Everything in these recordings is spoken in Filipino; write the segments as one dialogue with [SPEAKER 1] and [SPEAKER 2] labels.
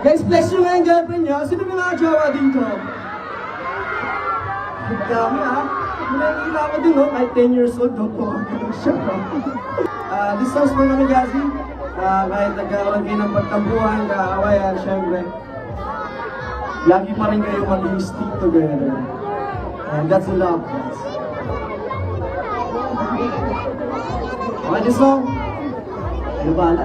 [SPEAKER 1] Guys, flex nyo nga yung girlfriend nyo. Sino may mga jowa dito? Ang dami ah. Kung nakikita ko din, no? Kahit 10 years old, no? Ganun siya. This song's for namin, Gazi. Kahit nagkaroon kayo ng pagtampuhan, kaawayan, syempre. Lagi pa rin kayo mag-stick together. And that's love, guys. Okay, this song. Ano ba?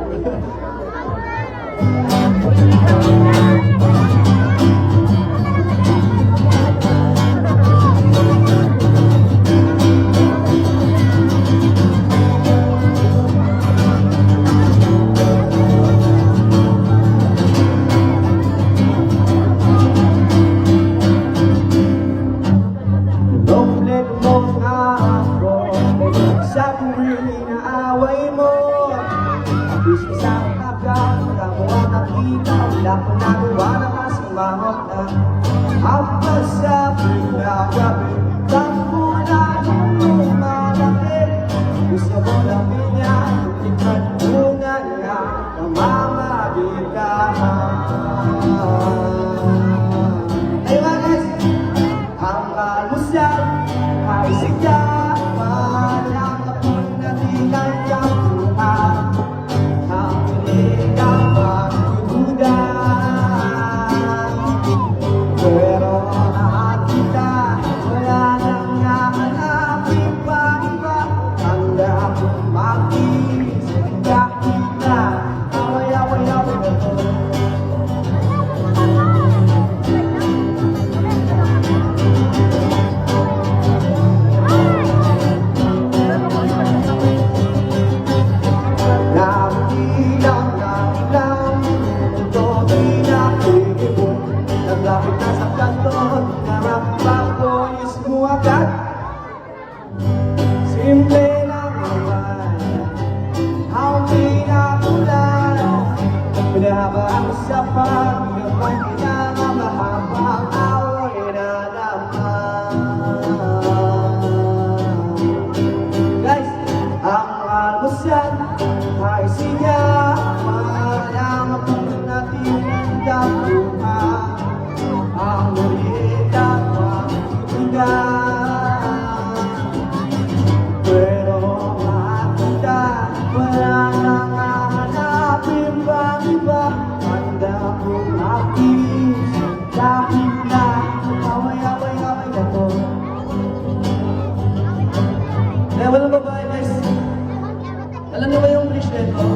[SPEAKER 1] Alam niyo ba yung bridge nito?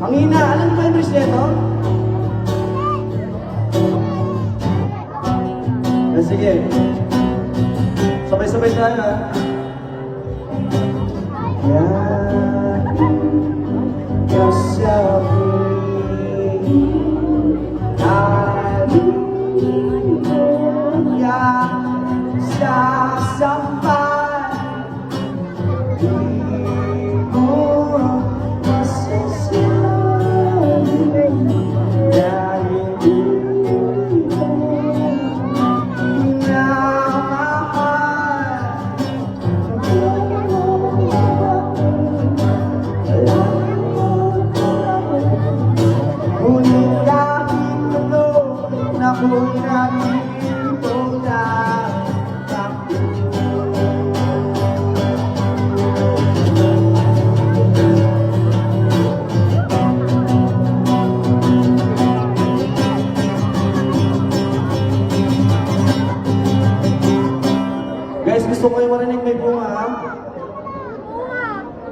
[SPEAKER 1] Ang hina, alam niyo ba yung bridge nito? Sige. Sabay-sabay tayo ha. Guys, gusto ko yung marinig may bunga, ha?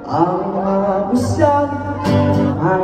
[SPEAKER 1] Ang mga busyan ay